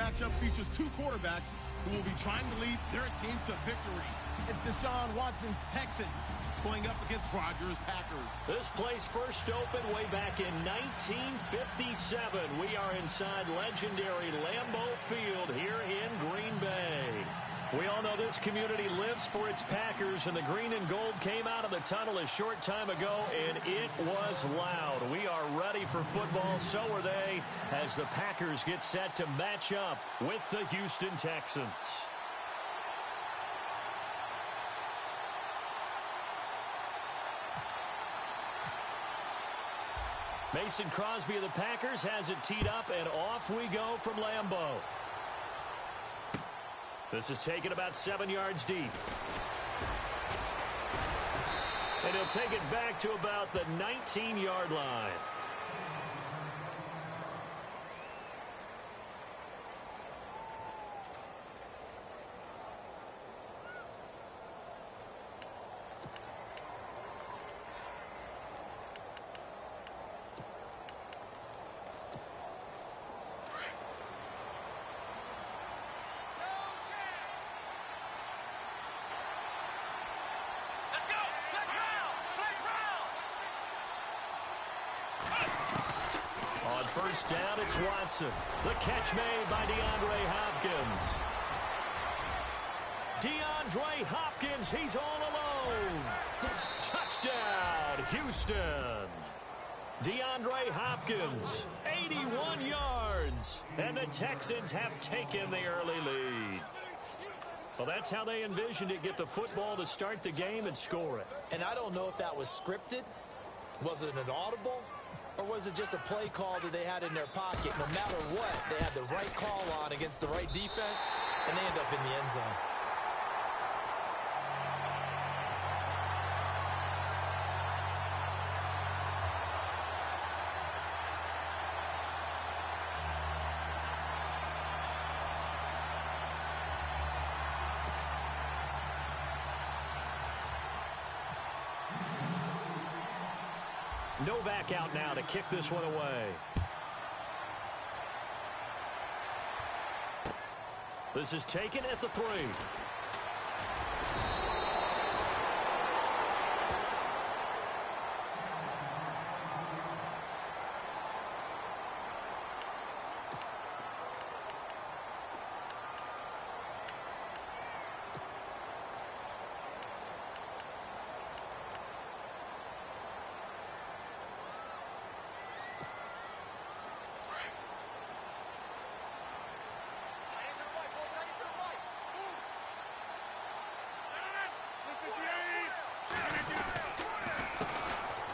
matchup features two quarterbacks who will be trying to lead their team to victory. It's Deshaun Watson's Texans going up against Rodgers' Packers. This place first opened way back in 1957. We are inside legendary Lambeau Field here in Green Bay. We all know this community lives for its Packers, and the green and gold came out of the tunnel a short time ago, and it was loud. We are ready for football, so are they, as the Packers get set to match up with the Houston Texans. Mason Crosby of the Packers has it teed up, and off we go from Lambeau. This is taken about 7 yards deep. And he'll take it back to about the 19-yard line. First down, it's Watson. The catch made by DeAndre Hopkins. DeAndre Hopkins, he's all alone. Touchdown, Houston. DeAndre Hopkins, 81 yards. And the Texans have taken the early lead. Well, that's how they envisioned it, get the football to start the game and score it. And I don't know if that was scripted. Was it an audible? Or was it just a play call that they had in their pocket? No matter what, they had the right call on against the right defense, and they end up in the end zone. Novak out now to kick this one away. This is taken at the 3.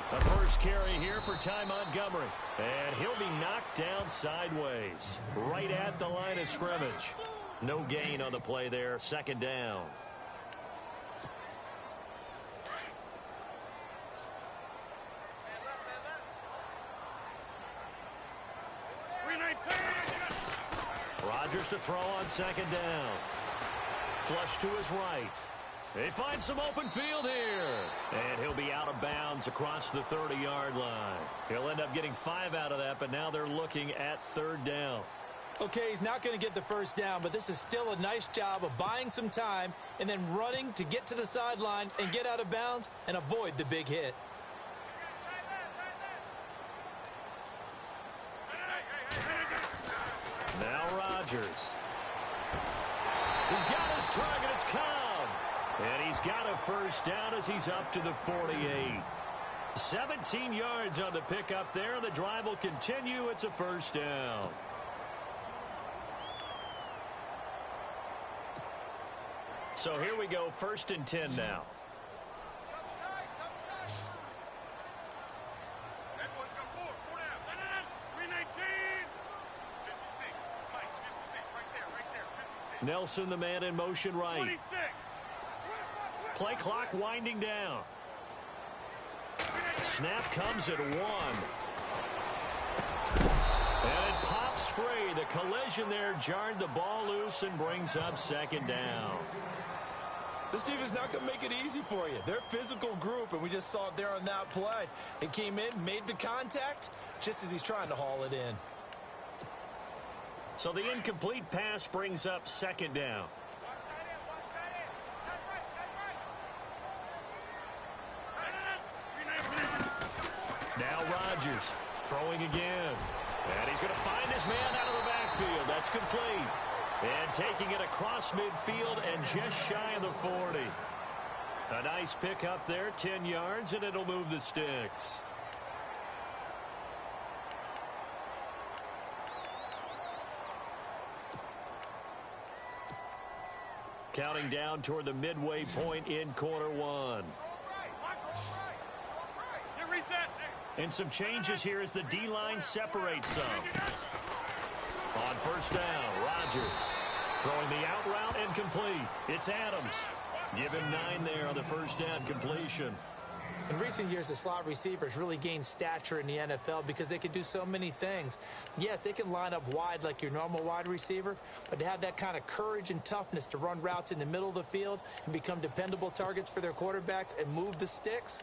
The first carry here for Ty Montgomery. And he'll be knocked down sideways, right at the line of scrimmage. No gain on the play there, second down. Rodgers to throw on second down. Flush to his right. They find some open field here. And he'll be out of bounds across the 30-yard line. He'll end up getting 5 out of that, but now they're looking at third down. Okay, he's not going to get the first down, but this is still a nice job of buying some time and then running to get to the sideline and get out of bounds and avoid the big hit. Now Rodgers. He's got his target. It's Cobb. And he's got a first down as he's up to the 48. 17 yards on the pickup there. The drive will continue. It's a first down. So here we go, 1st and 10 now. Nelson, the man in motion right. 26. Play clock winding down. Snap comes at 1. And it pops free. The collision there jarred the ball loose and brings up second down. This team is not going to make it easy for you. They're a physical group, and we just saw it there on that play. It came in, made the contact, just as he's trying to haul it in. So the incomplete pass brings up second down. Now Rodgers throwing again. And he's going to find his man out of the backfield. That's complete. And taking it across midfield and just shy of the 40. A nice pick up there, 10 yards, and it'll move the sticks. Counting down toward the midway point in quarter one. And some changes here as the D-line separates some. On first down, Rodgers throwing the out route and complete. It's Adams. Give him 9 there on the first down completion. In recent years, the slot receivers really gained stature in the NFL because they can do so many things. Yes, they can line up wide like your normal wide receiver, but to have that kind of courage and toughness to run routes in the middle of the field and become dependable targets for their quarterbacks and move the sticks,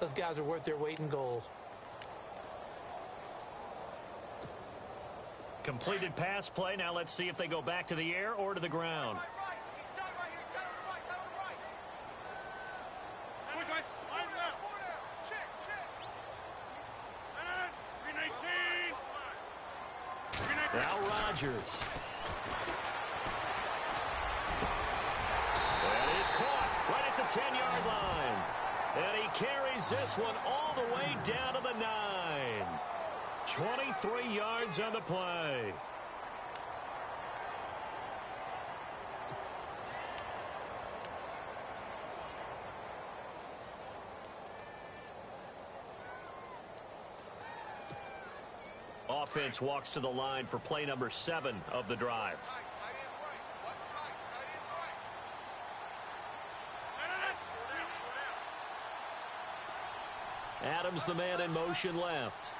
those guys are worth their weight in gold. Completed pass play. Now let's see if they go back to the air or to the ground. Now Rodgers. And he's caught right at the 10-yard line. And he carries this one all the way down to the 9. 23 yards on the play. Offense walks to the line for play number 7 of the drive. Adams, the man in motion left.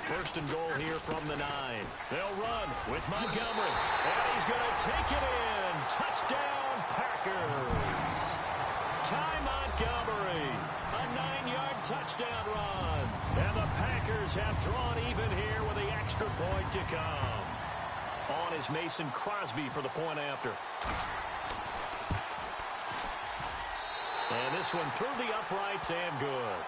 First and goal here from the 9. They'll run with Montgomery. And he's going to take it in. Touchdown, Packers. Ty Montgomery. A 9-yard touchdown run. And the Packers have drawn even here with the extra point to come. On is Mason Crosby for the point after. And this one through the uprights and good.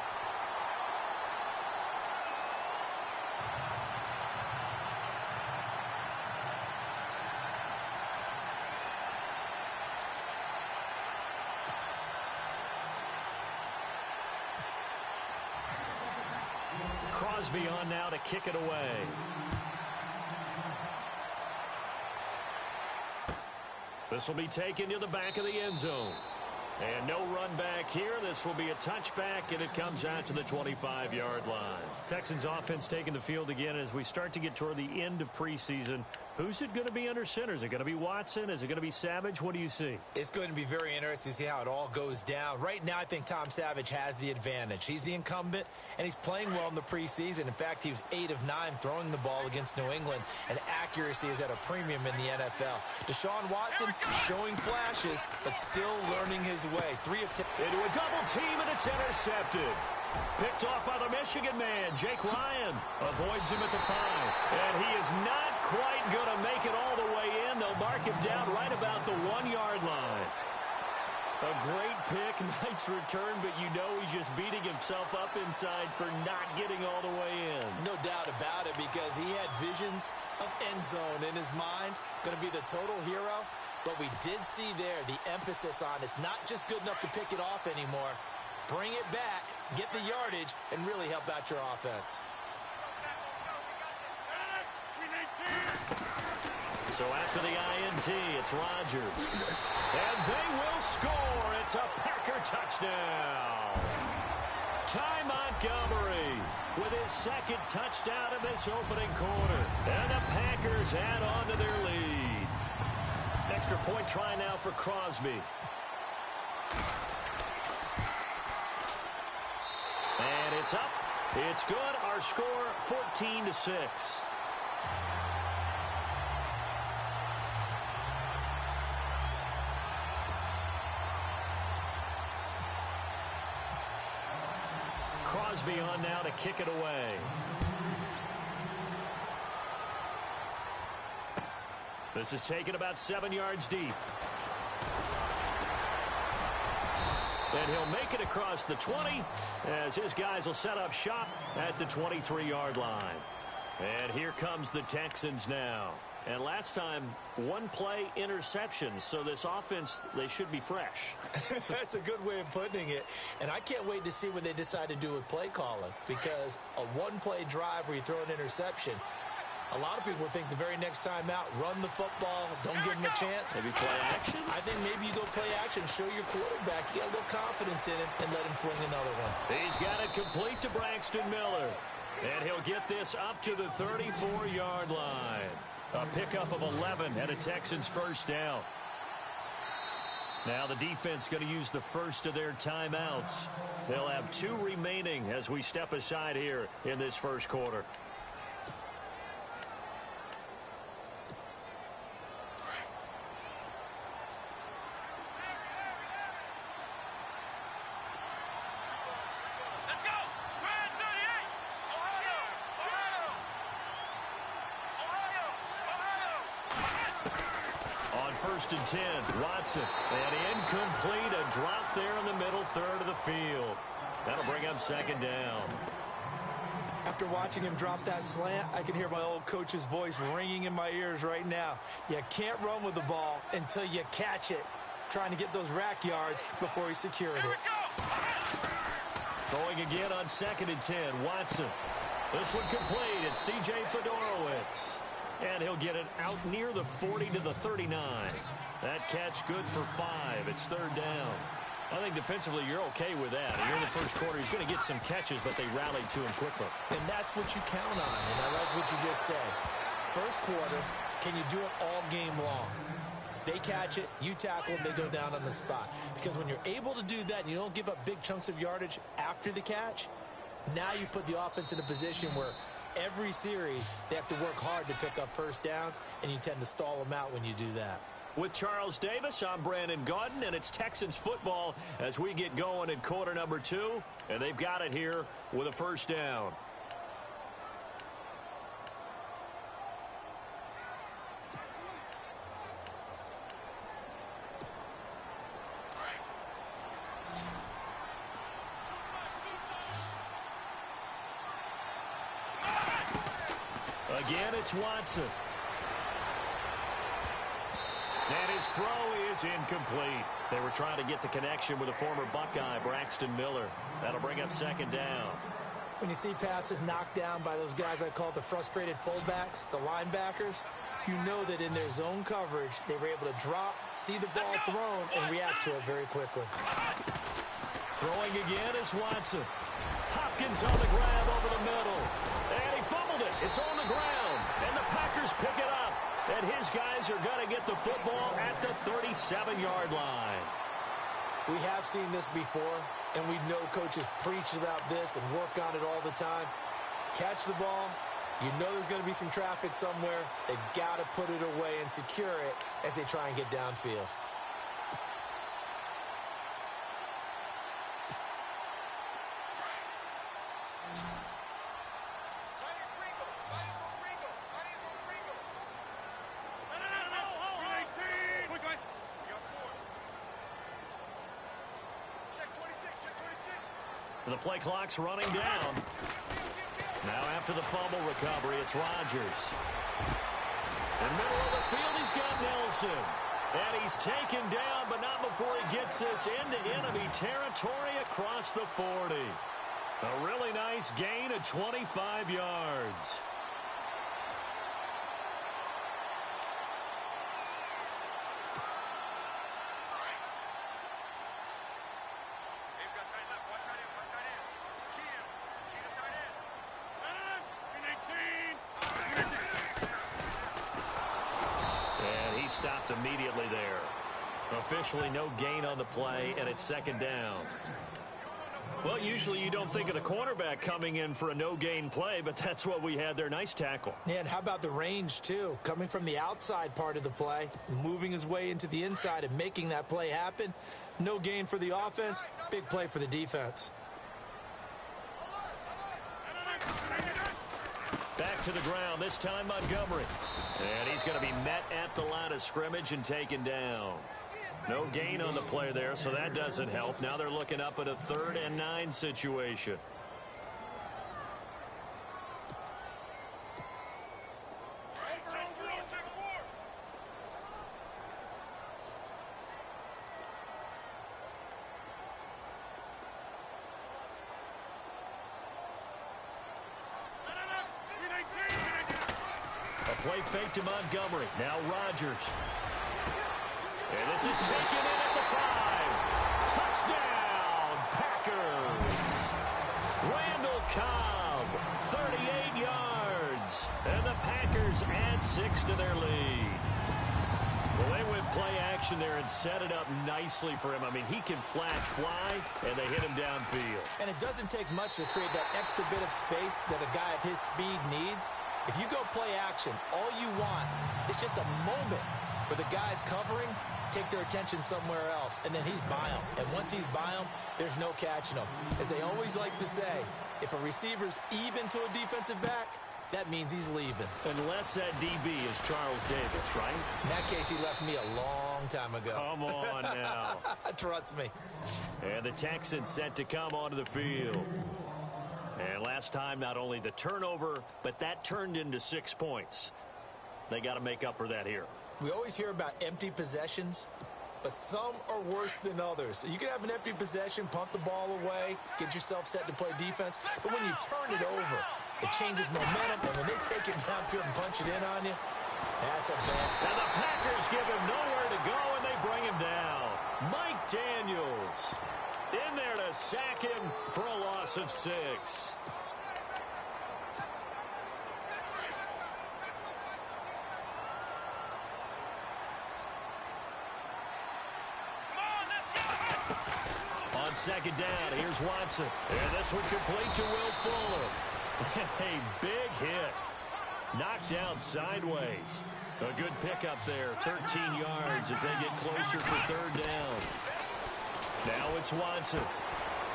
Crosby on now to kick it away. This will be taken to the back of the end zone. And no run back here. This will be a touchback, and it comes out to the 25-yard line. Texans offense taking the field again as we start to get toward the end of preseason. Who's it going to be under center? Is it going to be Watson? Is it going to be Savage? What do you see? It's going to be very interesting to see how it all goes down. Right now, I think Tom Savage has the advantage. He's the incumbent, and he's playing well in the preseason. In fact, he was 8 of 9 throwing the ball against New England, and accuracy is at a premium in the NFL. Deshaun Watson showing flashes, but still learning his way. 3 of 10. Into a double team, and it's intercepted. Picked off by the Michigan man. Jake Ryan avoids him at the 5. And he is not quite going to make it all the way in. They'll mark him down right about the 1-yard line. A great pick, nice return, but you know he's just beating himself up inside for not getting all the way in. No doubt about it, because he had visions of end zone in his mind. It's going to be the total hero. But we did see there the emphasis on it's not just good enough to pick it off anymore. Bring it back, get the yardage, and really help out your offense. So after the INT, it's Rodgers. And they will score. It's a Packer touchdown. Ty Montgomery with his second touchdown in this opening quarter. And the Packers add on to their lead. Extra point try now for Crosby. And it's up. It's good. Our score 14-6. Crosby on now to kick it away. This is taken about 7 yards deep. And he'll make it across the 20 as his guys will set up shop at the 23-yard line. And here comes the Texans now. And last time, one play interception. So this offense, they should be fresh. That's a good way of putting it. And I can't wait to see what they decide to do with play calling. Because a one-play drive where you throw an interception, a lot of people think the very next time out, run the football, don't give them a chance. Maybe play action? I think maybe you go play action, show your quarterback. You got a little confidence in him, and let him fling another one. He's got it complete to Braxton Miller. And he'll get this up to the 34-yard line. A pickup of 11 and a Texans first down. Now the defense going to use the first of their timeouts. They'll have 2 remaining as we step aside here in this first quarter. First and 10, Watson, and incomplete, a drop there in the middle third of the field. That'll bring up second down. After watching him drop that slant, I can hear my old coach's voice ringing in my ears right now. You can't run with the ball until you catch it. Trying to get those rack yards before he secured it. Throwing again on second and 10, Watson. This one complete. It's C.J. Fedorowicz. And he'll get it out near the 40 to the 39. That catch good for 5. It's third down. I think defensively you're okay with that. Here in the first quarter, he's going to get some catches, but they rallied to him quickly. And that's what you count on, and I like what you just said. First quarter, can you do it all game long? They catch it, you tackle them, they go down on the spot. Because when you're able to do that and you don't give up big chunks of yardage after the catch, now you put the offense in a position where every series, they have to work hard to pick up first downs, and you tend to stall them out when you do that. With Charles Davis, I'm Brandon Gaudin, and it's Texans football as we get going in quarter number 2, and they've got it here with a first down. Again, it's Watson. And his throw is incomplete. They were trying to get the connection with a former Buckeye, Braxton Miller. That'll bring up second down. When you see passes knocked down by those guys I call the frustrated fullbacks, the linebackers, you know that in their zone coverage, they were able to drop, see the ball thrown, and react to it very quickly. Throwing again is Watson. Hopkins on the grab over the middle. And he fumbled it. It's on the ground. And the Packers pick it up. And his guys are going to get the football at the 37-yard line. We have seen this before, and we know coaches preach about this and work on it all the time. Catch the ball. You know there's going to be some traffic somewhere. They've got to put it away and secure it as they try and get downfield. The play clock's running down. Now after the fumble recovery, it's Rodgers. In the middle of the field, he's got Nelson. And he's taken down, but not before he gets this into enemy territory across the 40. A really nice gain of 25 yards. Stopped immediately there. Officially no gain on the play, and it's second down. Well, usually you don't think of the cornerback coming in for a no-gain play, but that's what we had there. Nice tackle. Yeah, and how about the range, too? Coming from the outside part of the play, moving his way into the inside and making that play happen. No gain for the offense, big play for the defense. Back to the ground, this time Montgomery. And he's going to be met at the line of scrimmage and taken down. No gain on the play there, so that doesn't help. Now they're looking up at a 3rd and 9 situation. Play fake to Montgomery. Now Rodgers. And this is taken in at the 5. Touchdown, Packers. Randall Cobb, 38 yards. And the Packers add 6 to their lead. Well, they went play action there and set it up nicely for him. I mean, he can flash fly, and they hit him downfield. And it doesn't take much to create that extra bit of space that a guy of his speed needs. If you go play action, all you want is just a moment where the guy's covering, take their attention somewhere else, and then he's by him. And once he's by him, there's no catching him. As they always like to say, if a receiver's even to a defensive back, that means he's leaving. Unless that DB is Charles Davis, right? In that case, he left me a long time ago. Come on now. Trust me. And the Texans set to come onto the field. And last time, not only the turnover, but that turned into 6 points. They got to make up for that here. We always hear about empty possessions, but some are worse than others. You can have an empty possession, punt the ball away, get yourself set to play defense, but when you turn it over, it changes momentum, and when they take it downfield and punch it in on you, that's a bad. And the Packers give him nowhere to go, and they bring him down. Mike Daniels in there to sack him for a loss of 6. On second down, here's Watson. And this one complete to Will Fuller. A big hit. Knocked down sideways. A good pickup there. 13 yards as they get closer for 3rd down. Now it's Watson.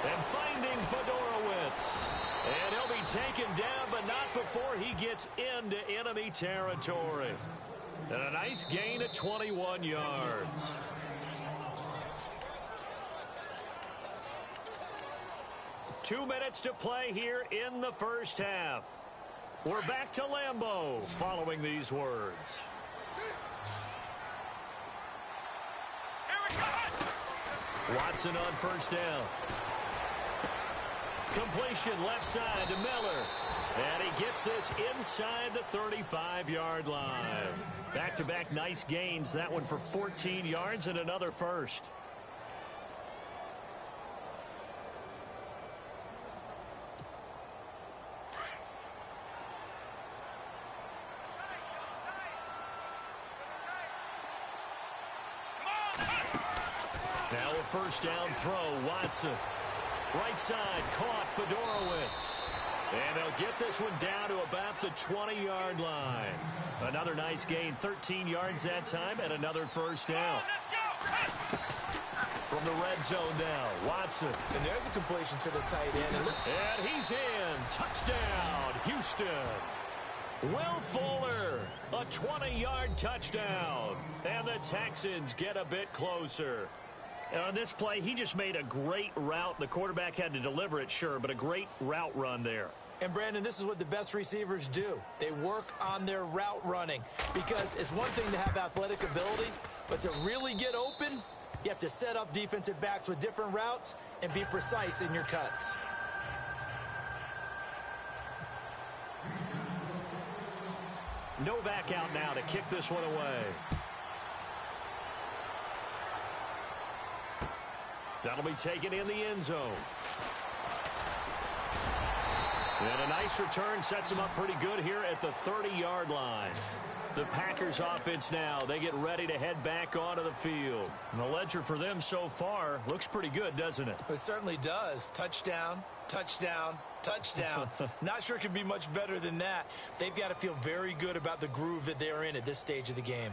And finding Fedorowicz. And he'll be taken down, but not before he gets into enemy territory. And a nice gain of 21 yards. Two minutes to play here in the first half. We're back to Lambeau following these words. Watson on first down. Completion left side to Miller. And he gets this inside the 35-yard line. Back-to-back nice gains. That one for 14 yards and another first. Now a first down throw, Watson. Right side, caught Fedorowicz. And they'll get this one down to about the 20-yard line. Another nice gain, 13 yards that time, and another first down. From the red zone now, Watson. And there's a completion to the tight end. And he's in. Touchdown, Houston. Will Fuller, a 20-yard touchdown. And the Texans get a bit closer. And on this play, he just made a great route. The quarterback had to deliver it, sure, but a great route run there. And, Brandon, this is what the best receivers do. They work on their route running because it's one thing to have athletic ability, but to really get open, you have to set up defensive backs with different routes and be precise in your cuts. Novak out now to kick this one away. That'll be taken in the end zone. And a nice return sets them up pretty good here at the 30-yard line. The Packers offense now, they get ready to head back onto the field. And the ledger for them so far looks pretty good, doesn't it? It certainly does. Touchdown, touchdown, touchdown. Not sure it could be much better than that. They've got to feel very good about the groove that they're in at this stage of the game.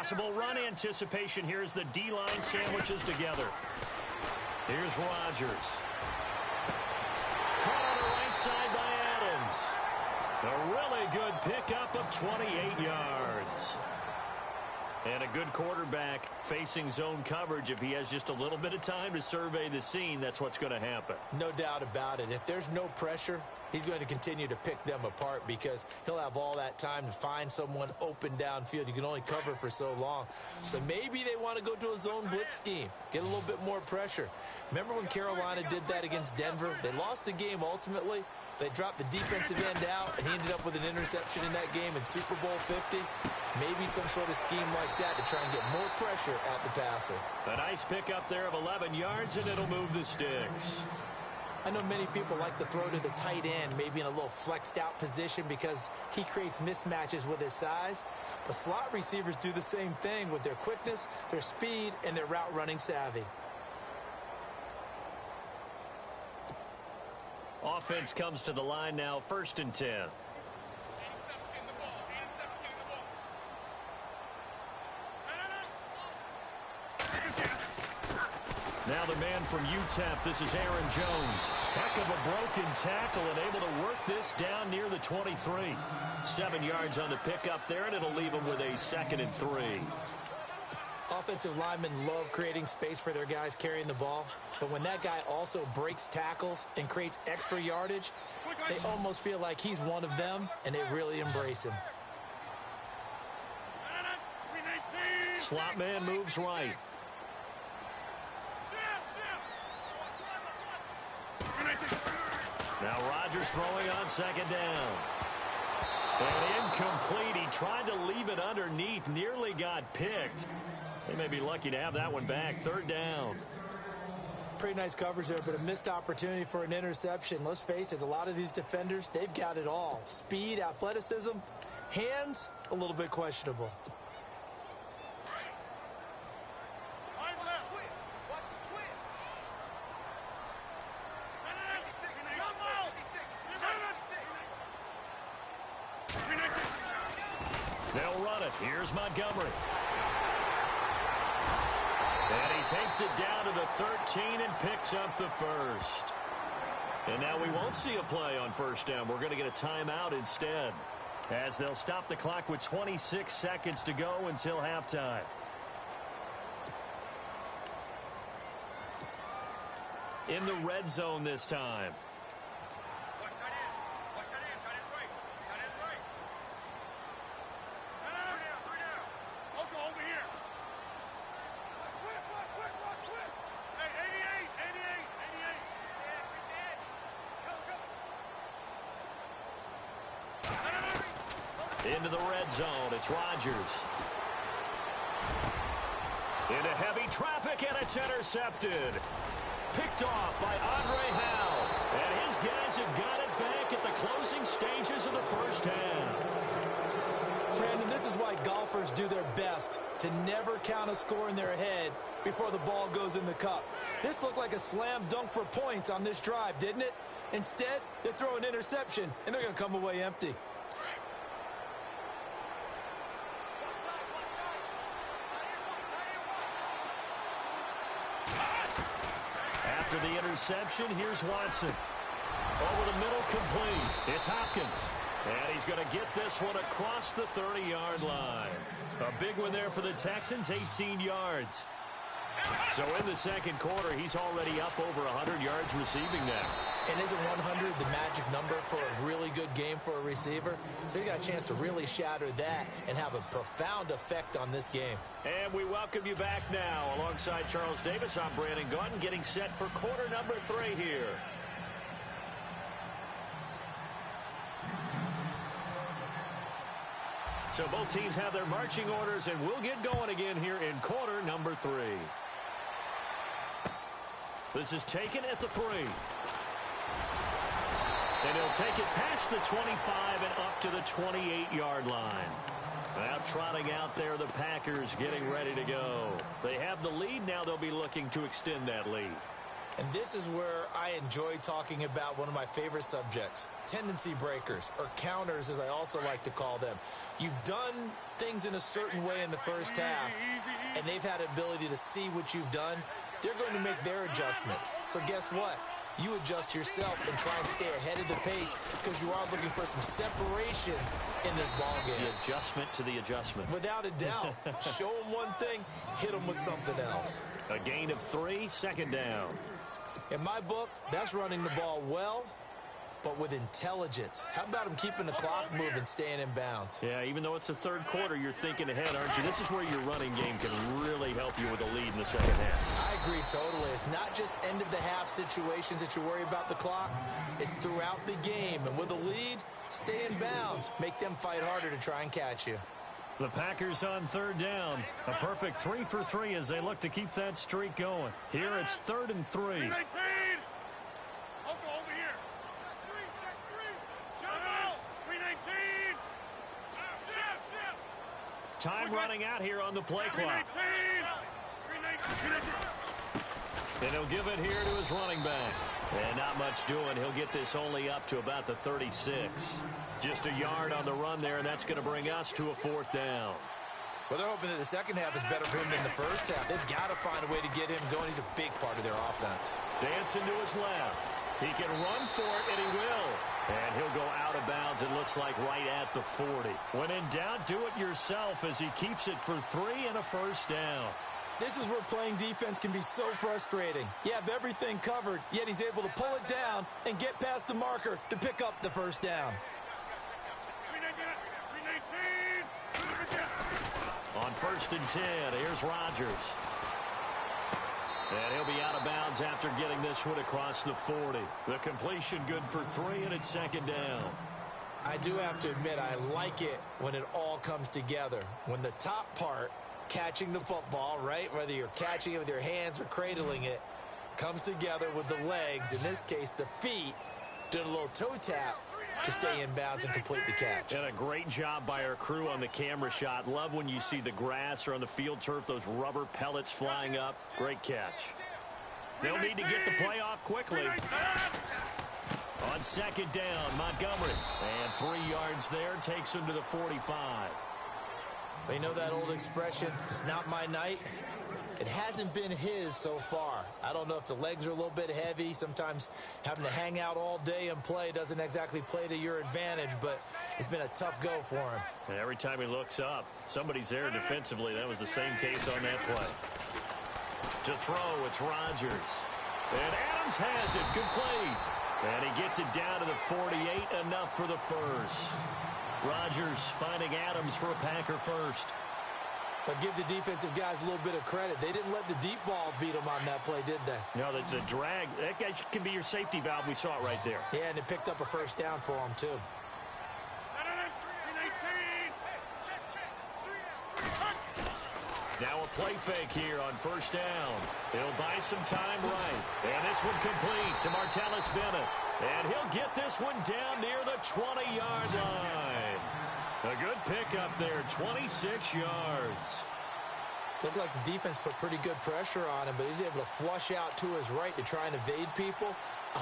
possible run anticipation here as the D-line sandwiches together. Here's Rodgers. Caught on the right side by Adams. A really good pickup of 28 yards. And a good quarterback facing zone coverage. If he has just a little bit of time to survey the scene, that's what's going to happen. No doubt about it. If there's no pressure, he's going to continue to pick them apart because he'll have all that time to find someone open downfield. You can only cover for so long. So maybe they want to go to a zone blitz scheme, get a little bit more pressure. Remember when Carolina did that against Denver? They lost the game ultimately. They dropped the defensive end out, and he ended up with an interception in that game in Super Bowl 50. Maybe some sort of scheme like that to try and get more pressure at the passer. A nice pickup there of 11 yards, and it'll move the sticks. I know many people like to throw to the tight end, maybe in a little flexed out position because he creates mismatches with his size. But slot receivers do the same thing with their quickness, their speed, and their route running savvy. Offense comes to the line now, 1st and 10. Now the man from UTEP, this is Aaron Jones. Heck of a broken tackle and able to work this down near the 23. 7 yards on the pickup there, and it'll leave him with a 2nd and 3. Offensive linemen love creating space for their guys carrying the ball. But when that guy also breaks tackles and creates extra yardage, they almost feel like he's one of them, and they really embrace him. Slot man moves right. Now Rodgers throwing on 2nd down. And incomplete. He tried to leave it underneath. Nearly got picked. They may be lucky to have that one back. 3rd down. Pretty nice coverage there, but a missed opportunity for an interception. Let's face it, a lot of these defenders, they've got it all. Speed, athleticism, hands, a little bit questionable. They'll run it. Here's Montgomery. And he takes it down to the 13 and picks up the 1st. And now we won't see a play on 1st down. We're going to get a timeout instead, as they'll stop the clock with 26 seconds to go until halftime. In the red zone this time. Into the red zone, it's Rodgers. Into heavy traffic, and it's intercepted. Picked off by Andre Howe. And his guys have got it back at the closing stages of the 1st half. Brandon, this is why golfers do their best to never count a score in their head before the ball goes in the cup. This looked like a slam dunk for points on this drive, didn't it? Instead, they throw an interception, and they're going to come away empty. After the interception, here's Watson. Over the middle, complete. It's Hopkins. And he's going to get this one across the 30-yard line. A big one there for the Texans, 18 yards. So in the 2nd quarter, he's already up over 100 yards receiving now. And isn't 100 the magic number for a really good game for a receiver? So he got a chance to really shatter that and have a profound effect on this game. And we welcome you back now. Alongside Charles Davis, I'm Brandon Gaudin, getting set for quarter number 3 here. So both teams have their marching orders, and we'll get going again here in quarter number 3. This is taken at the 3. And he'll take it past the 25 and up to the 28-yard line. Now trotting out there, the Packers getting ready to go. They have the lead. Now they'll be looking to extend that lead. And this is where I enjoy talking about one of my favorite subjects, tendency breakers, or counters as I also like to call them. You've done things in a certain way in the first half, and they've had the ability to see what you've done. They're going to make their adjustments. So guess what? You adjust yourself and try and stay ahead of the pace because you are looking for some separation in this ball game. The adjustment to the adjustment. Without a doubt. Show them one thing, hit them with something else. A gain of 3, second down. In my book, that's running the ball well, but with intelligence. How about him keeping the clock moving, staying in bounds? Yeah, even though it's the third quarter, you're thinking ahead, aren't you? This is where your running game can really help you with a lead in the second half. I agree totally. It's not just end-of-the-half situations that you worry about the clock. It's throughout the game. And with a lead, stay in bounds. Make them fight harder to try and catch you. The Packers on third down. A perfect 3 for 3 as they look to keep that streak going. Here it's 3rd and 3. Time running out here on the play clock. And he'll give it here to his running back. And not much doing. He'll get this only up to about the 36. Just a yard on the run there, and that's going to bring us to a 4th down. Well, they're hoping that the second half is better for him than the first half. They've got to find a way to get him going. He's a big part of their offense. Dancing to his left. He can run for it, and he will. And he'll go out of bounds, it looks like right at the 40. When in doubt, do it yourself as he keeps it for 3 and a first down. This is where playing defense can be so frustrating. You have everything covered, yet he's able to pull it down and get past the marker to pick up the first down. On 1st and 10, here's Rodgers. And he'll be out of bounds after getting this one across the 40. The completion good for 3, and it's 2nd down. I do have to admit, I like it when it all comes together. When the top part, catching the football, right, whether you're catching it with your hands or cradling it, comes together with the legs, in this case the feet, doing a little toe tap to stay in bounds and complete the catch. And a great job by our crew on the camera shot. Love when you see the grass or on the field turf, those rubber pellets flying up. Great catch. They'll need to get the play off quickly. On 2nd down, Montgomery. And 3 yards there, takes him to the 45. You know that old expression, it's not my night? It hasn't been his so far. I don't know if the legs are a little bit heavy. Sometimes having to hang out all day and play doesn't exactly play to your advantage, but it's been a tough go for him. And every time he looks up, somebody's there defensively. That was the same case on that play. To throw, it's Rodgers. And Adams has it. Good play. And he gets it down to the 48, enough for the first. Rodgers finding Adams for a Packer first. But give the defensive guys a little bit of credit. They didn't let the deep ball beat them on that play, did they? No, the drag, that guy can be your safety valve. We saw it right there. Yeah, and it picked up a first down for them, too. Now a play fake here on 1st down. He'll buy some time right. And this one complete to Martellus Bennett. And he'll get this one down near the 20-yard line. A good pickup there, 26 yards. Looked like the defense put pretty good pressure on him, but he's able to flush out to his right to try and evade people.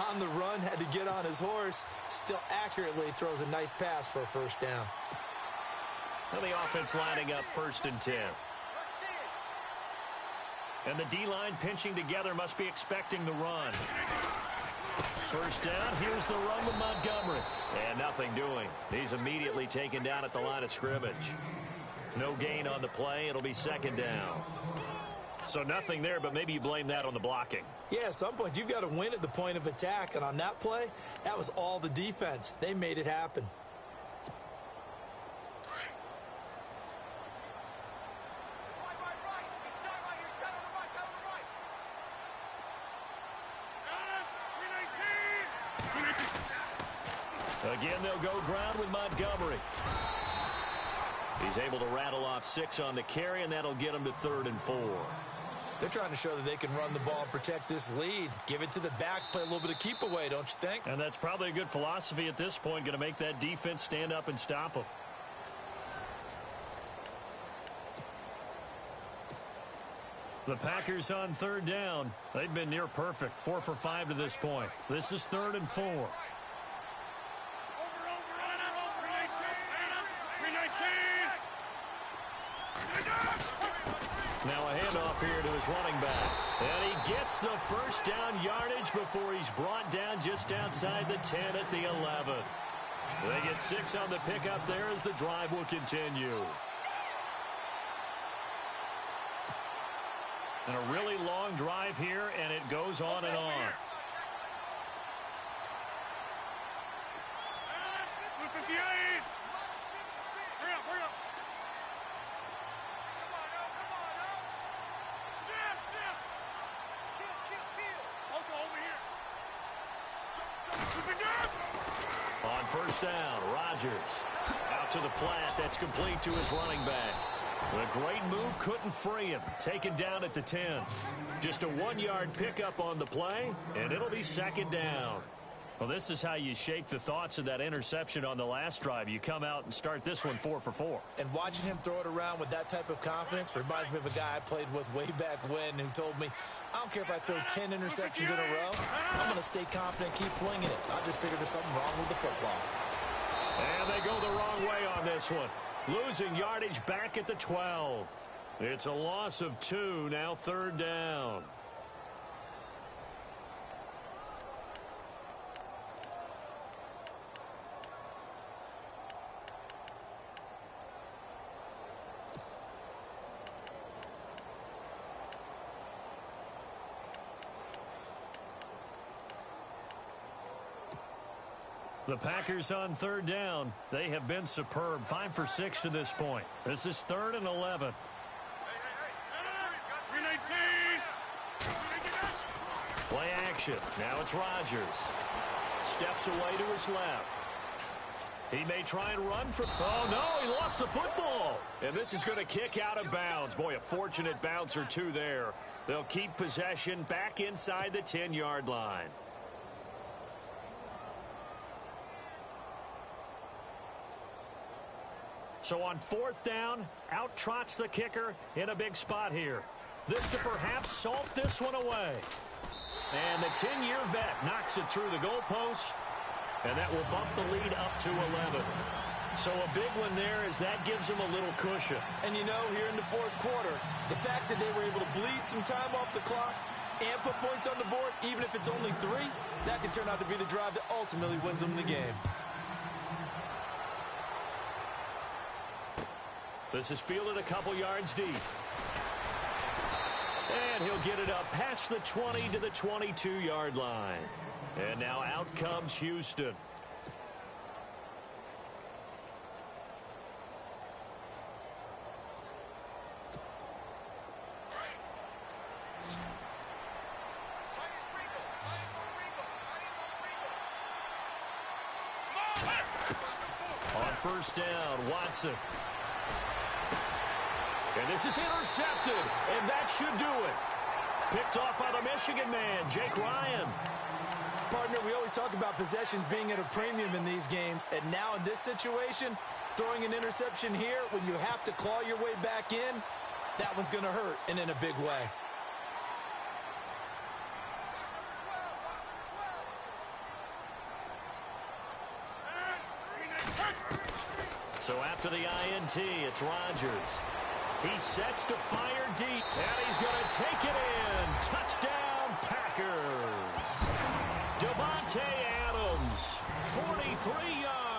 On the run, had to get on his horse. Still accurately throws a nice pass for a first down. And the offense lining up 1st and 10. And the D-line pinching together, must be expecting the run. First down, here's the run with Montgomery. And nothing doing. He's immediately taken down at the line of scrimmage. No gain on the play. It'll be 2nd down. So nothing there, but maybe you blame that on the blocking. Yeah, at some point, you've got to win at the point of attack. And on that play, that was all the defense. They made it happen. Again, they'll go ground with Montgomery. He's able to rattle off 6 on the carry, and that'll get him to 3rd and 4. They're trying to show that they can run the ball and protect this lead. Give it to the backs, play a little bit of keep away, don't you think? And that's probably a good philosophy at this point, going to make that defense stand up and stop them. The Packers on third down. They've been near perfect, 4 for 5 to this point. This is 3rd and 4. Now a handoff here to his running back. And he gets the first down yardage before he's brought down just outside the 10 at the 11. They get 6 on the pickup there as the drive will continue. And a really long drive here, and it goes on and on. On first down, Rodgers out to the flat. That's complete to his running back. The great move couldn't free him. Taken down at the 10. Just a 1-yard pickup on the play, and it'll be 2nd down. Well, this is how you shake the thoughts of that interception on the last drive. You come out and start this one 4 for 4. And watching him throw it around with that type of confidence reminds me of a guy I played with way back when who told me, I don't care if I throw 10 interceptions in a row. I'm going to stay confident, keep flinging it. I just figured there's something wrong with the football. And they go the wrong way on this one. Losing yardage back at the 12. It's a loss of 2, now 3rd down. The Packers on 3rd down. They have been superb. 5 for 6 to this point. This is 3rd and 11. Play action. Now it's Rodgers. Steps away to his left. He may try and run for... Oh, no, he lost the football. And this is going to kick out of bounds. Boy, a fortunate bounce or two there. They'll keep possession back inside the 10-yard line. So on 4th down, out trots the kicker in a big spot here. This to perhaps salt this one away. And the 10-year vet knocks it through the goalpost, and that will bump the lead up to 11. So a big one there as that gives them a little cushion. And you know, here in the 4th quarter, the fact that they were able to bleed some time off the clock and put points on the board, even if it's only 3, that could turn out to be the drive that ultimately wins them the game. This is fielded a couple yards deep. And he'll get it up past the 20 to the 22-yard line. And now out comes Houston. On first down, Watson. And this is intercepted, and that should do it. Picked off by the Michigan man, Jake Ryan. Partner, we always talk about possessions being at a premium in these games, and now in this situation, throwing an interception here when you have to claw your way back in, that one's going to hurt, and in a big way. So after the INT, it's Rodgers. He sets to fire deep, and he's going to take it in. Touchdown, Packers. Devontae Adams, 43 yards.